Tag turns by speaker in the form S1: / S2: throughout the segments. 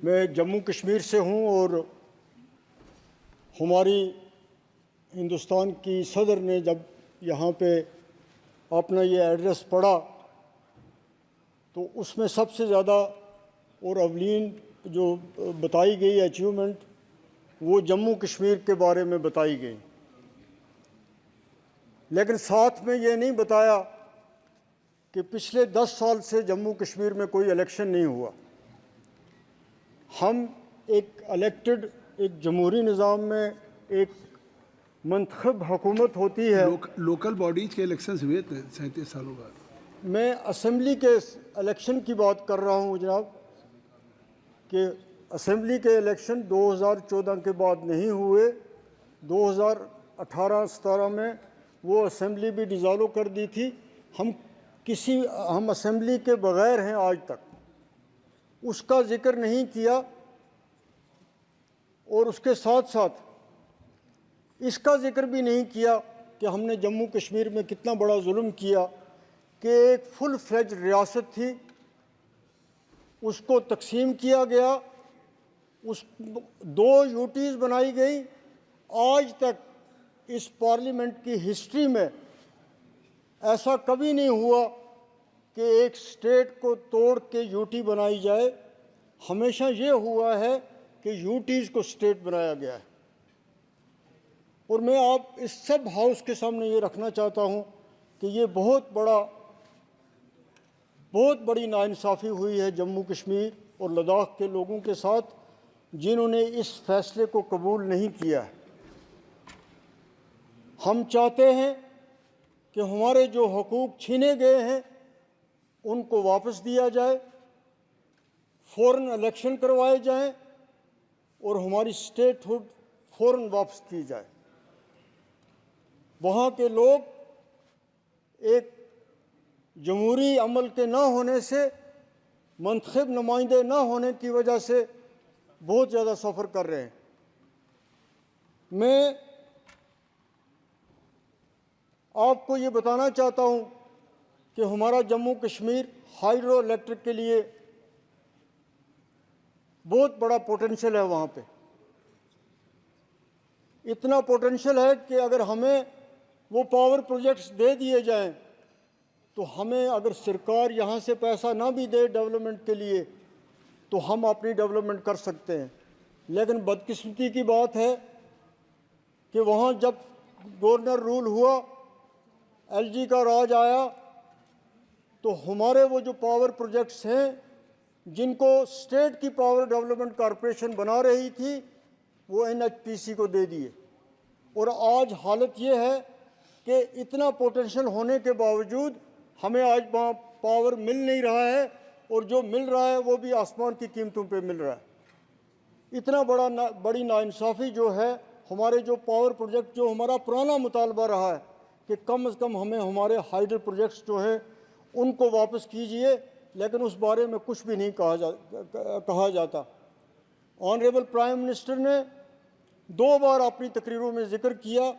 S1: मैं जम्मू कश्मीर से हूँ और हमारी हिंदुस्तान की सदर ने जब यहाँ पे अपना ये एड्रेस पढ़ा तो उसमें सबसे ज़्यादा और अवलीन जो बताई गई अचीवमेंट वो जम्मू कश्मीर के बारे में बताई गई, लेकिन साथ में ये नहीं बताया कि पिछले 10 साल से जम्मू कश्मीर में कोई इलेक्शन नहीं हुआ। हम एक इलेक्टेड, एक जमहूरी निज़ाम में एक मंतखब हुकूमत होती है।
S2: लोकल बॉडीज के इलेक्शंस हुए थे 37 सालों बाद।
S1: मैं असेंबली के इलेक्शन की बात कर रहा हूँ जनाब, कि असेंबली के इलेक्शन 2014 के बाद नहीं हुए। 2018-17 में वो असेंबली भी डिज़ोल्व कर दी थी। हम असेंबली के बग़ैर हैं आज तक, उसका ज़िक्र नहीं किया। और उसके साथ साथ इसका ज़िक्र भी नहीं किया कि हमने जम्मू कश्मीर में कितना बड़ा जुल्म किया कि एक फुल फ्लेज रियासत थी, उसको तकसीम किया गया, उस 2 यूटीज़ बनाई गई। आज तक इस पार्लियामेंट की हिस्ट्री में ऐसा कभी नहीं हुआ कि एक स्टेट को तोड़ के यूटी बनाई जाए। हमेशा ये हुआ है कि यूटीज़ को स्टेट बनाया गया है। और मैं आप इस सब हाउस के सामने ये रखना चाहता हूँ कि ये बहुत बड़ी नाइंसाफ़ी हुई है जम्मू कश्मीर और लद्दाख के लोगों के साथ, जिन्होंने इस फैसले को कबूल नहीं किया है। हम चाहते हैं कि हमारे जो हकूक़ छीने गए हैं उनको वापस दिया जाए, फ़ौरन इलेक्शन करवाए जाएं और हमारी स्टेटहुड फ़ौरन वापस की जाए। वहाँ के लोग एक जमहूरी अमल के ना होने से, मंतखब नुमाइंदे ना होने की वजह से बहुत ज़्यादा सफ़र कर रहे हैं। मैं आपको ये बताना चाहता हूँ कि हमारा जम्मू कश्मीर हाइड्रो इलेक्ट्रिक के लिए बहुत बड़ा पोटेंशियल है। वहाँ पे इतना पोटेंशियल है कि अगर हमें वो पावर प्रोजेक्ट्स दे दिए जाएं तो हमें, अगर सरकार यहाँ से पैसा ना भी दे डेवलपमेंट के लिए, तो हम अपनी डेवलपमेंट कर सकते हैं। लेकिन बदकिस्मती की बात है कि वहाँ जब गवर्नर रूल हुआ, एलजी का राज आया, तो हमारे वो जो पावर प्रोजेक्ट्स हैं जिनको स्टेट की पावर डेवलपमेंट कॉरपोरेशन बना रही थी, वो एनएचपीसी को दे दिए। और आज हालत ये है कि इतना पोटेंशियल होने के बावजूद हमें आज वहाँ पावर मिल नहीं रहा है, और जो मिल रहा है वो भी आसमान की कीमतों पे मिल रहा है। इतना बड़ी नाइंसाफ़ी जो है, हमारे जो पावर प्रोजेक्ट, जो हमारा पुराना मुतालबा रहा है कि कम से कम हमें हमारे हाइडल प्रोजेक्ट्स जो हैं उनको वापस कीजिए, लेकिन उस बारे में कुछ भी नहीं कहा जाता। ऑनरेबल प्राइम मिनिस्टर ने 2 बार अपनी तकरीरों में ज़िक्र किया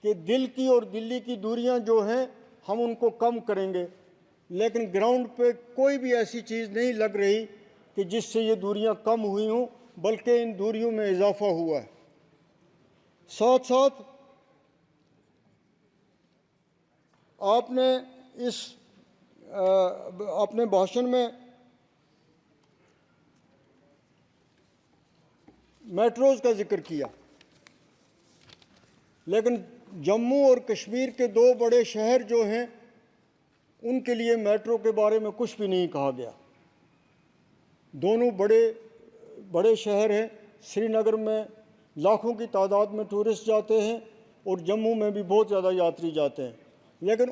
S1: कि दिल की और दिल्ली की दूरियां जो हैं हम उनको कम करेंगे, लेकिन ग्राउंड पे कोई भी ऐसी चीज़ नहीं लग रही कि जिससे ये दूरियां कम हुई हों, बल्कि इन दूरियों में इजाफा हुआ है। साथ साथ आपने अपने भाषण में मेट्रोज़ का जिक्र किया, लेकिन जम्मू और कश्मीर के 2 बड़े शहर जो हैं उनके लिए मेट्रो के बारे में कुछ भी नहीं कहा गया। दोनों बड़े शहर हैं। श्रीनगर में लाखों की तादाद में टूरिस्ट जाते हैं और जम्मू में भी बहुत ज़्यादा यात्री जाते हैं, लेकिन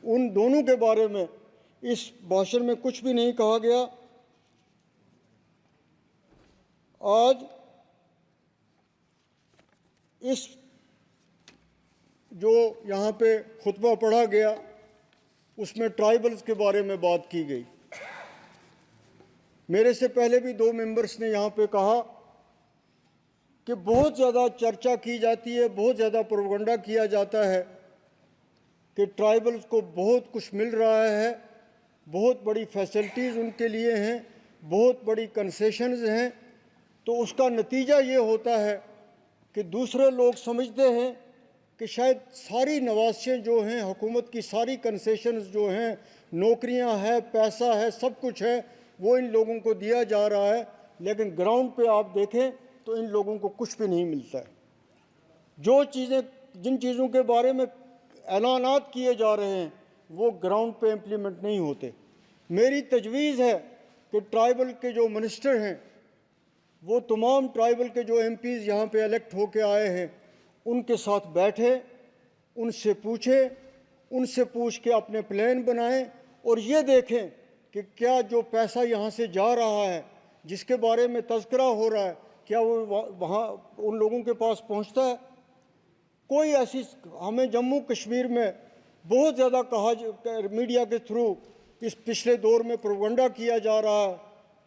S1: उन दोनों के बारे में इस भाषण में कुछ भी नहीं कहा गया। आज इस जो यहाँ पे खुतबा पढ़ा गया उसमें ट्राइबल्स के बारे में बात की गई। मेरे से पहले भी 2 मेंबर्स ने यहाँ पे कहा कि बहुत ज़्यादा चर्चा की जाती है, बहुत ज़्यादा प्रोपेगेंडा किया जाता है कि ट्राइबल्स को बहुत कुछ मिल रहा है, बहुत बड़ी फैसिलिटीज़ उनके लिए हैं, बहुत बड़ी कंसेशंस हैं, तो उसका नतीजा ये होता है कि दूसरे लोग समझते हैं कि शायद सारी नवासियाँ जो हैं, हुकूमत की सारी कंसेशंस जो हैं, नौकरियां हैं, पैसा है, सब कुछ है, वो इन लोगों को दिया जा रहा है, लेकिन ग्राउंड पे आप देखें तो इन लोगों को कुछ भी नहीं मिलता है। जिन चीज़ों के बारे में ऐलानात किए जा रहे हैं वो ग्राउंड पे इम्प्लीमेंट नहीं होते। मेरी तजवीज़ है कि ट्राइबल के जो मिनिस्टर हैं वो तमाम ट्राइबल के जो एमपीज़ यहाँ पे इलेक्ट होके आए हैं उनके साथ बैठे, उनसे पूछ के अपने प्लान बनाएं और ये देखें कि क्या जो पैसा यहाँ से जा रहा है, जिसके बारे में तज़किरा हो रहा है, क्या वो वहाँ उन लोगों के पास पहुँचता है। कोई ऐसी, हमें जम्मू कश्मीर में बहुत ज़्यादा मीडिया के थ्रू इस पिछले दौर में प्रोपगंडा किया जा रहा है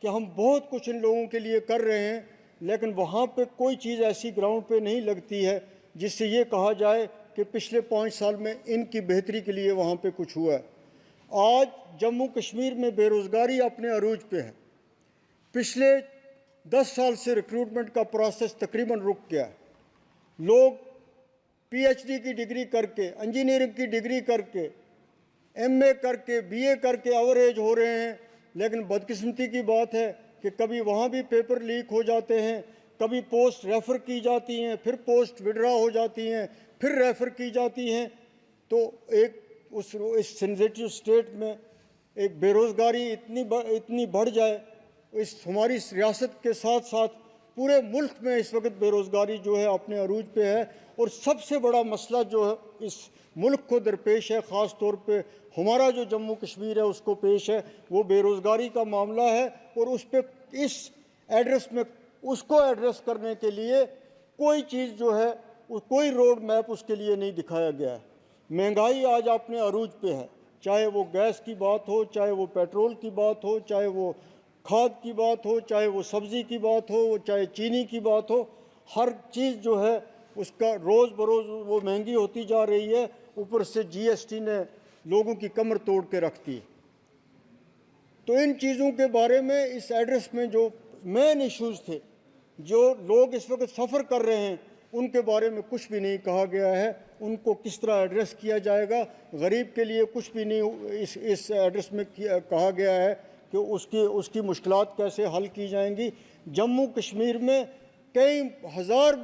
S1: कि हम बहुत कुछ इन लोगों के लिए कर रहे हैं, लेकिन वहाँ पे कोई चीज़ ऐसी ग्राउंड पे नहीं लगती है जिससे ये कहा जाए कि पिछले 5 साल में इनकी बेहतरी के लिए वहाँ पे कुछ हुआ है। आज जम्मू कश्मीर में बेरोज़गारी अपने अरूज पे है। पिछले 10 साल से रिक्रूटमेंट का प्रोसेस तकरीबन रुक गया है। लोग पीएचडी की डिग्री करके, इंजीनियरिंग की डिग्री करके, एमए करके, बीए करके एवरेज हो रहे हैं, लेकिन बदकिस्मती की बात है कि कभी वहाँ भी पेपर लीक हो जाते हैं, कभी पोस्ट रेफ़र की जाती हैं, फिर पोस्ट विड्रा हो जाती हैं, फिर रेफ़र की जाती हैं। तो इस सेंसिटिव स्टेट में एक बेरोज़गारी इतनी बढ़ जाए, इस हमारी रियासत के साथ साथ पूरे मुल्क में इस वक्त बेरोज़गारी जो है अपने अरूज पे है। और सबसे बड़ा मसला जो है इस मुल्क को दरपेश है, ख़ास तौर पे हमारा जो जम्मू कश्मीर है उसको पेश है, वो बेरोज़गारी का मामला है। और उस पे इस एड्रेस में उसको एड्रेस करने के लिए कोई चीज़ जो है, कोई रोड मैप उसके लिए नहीं दिखाया गया है। महंगाई आज अपने अरूज पे है, चाहे वो गैस की बात हो, चाहे वो पेट्रोल की बात हो, चाहे वो खाद की बात हो, चाहे वो सब्ज़ी की बात हो, चाहे चीनी की बात हो। हर चीज़ जो है उसका रोज़ बरोज़ वो महंगी होती जा रही है। ऊपर से जीएसटी ने लोगों की कमर तोड़ के रख दी। तो इन चीज़ों के बारे में इस एड्रेस में जो मेन इश्यूज़ थे, जो लोग इस वक्त सफ़र कर रहे हैं, उनके बारे में कुछ भी नहीं कहा गया है। उनको किस तरह एड्रेस किया जाएगा, गरीब के लिए कुछ भी नहीं इस एड्रेस में कहा गया है कि उसकी मुश्किलात कैसे हल की जाएंगी। जम्मू कश्मीर में कई हज़ार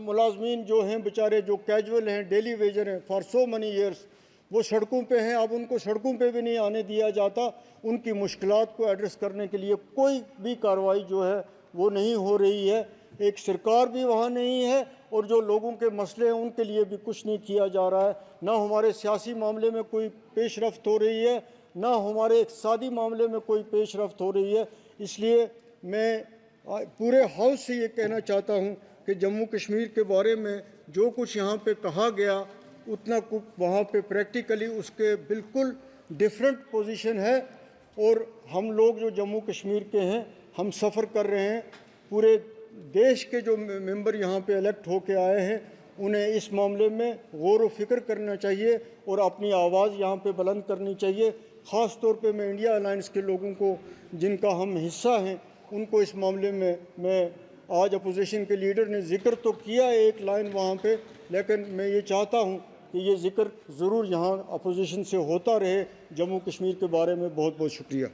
S1: मुलाजमीन जो हैं बेचारे, जो कैजुअल हैं, डेली वेजर हैं, फॉर सो मनी ईयर्स वो सड़कों पे हैं। अब उनको सड़कों पे भी नहीं आने दिया जाता। उनकी मुश्किलात को एड्रेस करने के लिए कोई भी कार्रवाई जो है वो नहीं हो रही है। एक सरकार भी वहाँ नहीं है और जो लोगों के मसले हैं उनके लिए भी कुछ नहीं किया जा रहा है। ना हमारे सियासी मामले में कोई पेशरफ्त हो रही है, ना हमारे इक़्तिसादी मामले में कोई पेशरफ्त हो रही है। इसलिए मैं पूरे हाउस से ये कहना चाहता हूँ कि जम्मू कश्मीर के बारे में जो कुछ यहाँ पे कहा गया, उतना कुछ वहाँ पे प्रैक्टिकली उसके बिल्कुल डिफरेंट पोजीशन है। और हम लोग जो जम्मू कश्मीर के हैं, हम सफ़र कर रहे हैं। पूरे देश के जो मेंबर यहाँ पे इलेक्ट होके आए हैं, उन्हें इस मामले में गौर व फिक्र करना चाहिए और अपनी आवाज़ यहाँ पे बुलंद करनी चाहिए। ख़ास तौर पे मैं इंडिया अलायंस के लोगों को, जिनका हम हिस्सा हैं, उनको इस मामले में, मैं आज अपोजिशन के लीडर ने ज़िक्र तो किया एक लाइन वहाँ पे, लेकिन मैं ये चाहता हूँ कि ये ज़िक्र ज़रूर यहाँ अपोजिशन से होता रहे। जम्मू कश्मीर के बारे में बहुत बहुत शुक्रिया।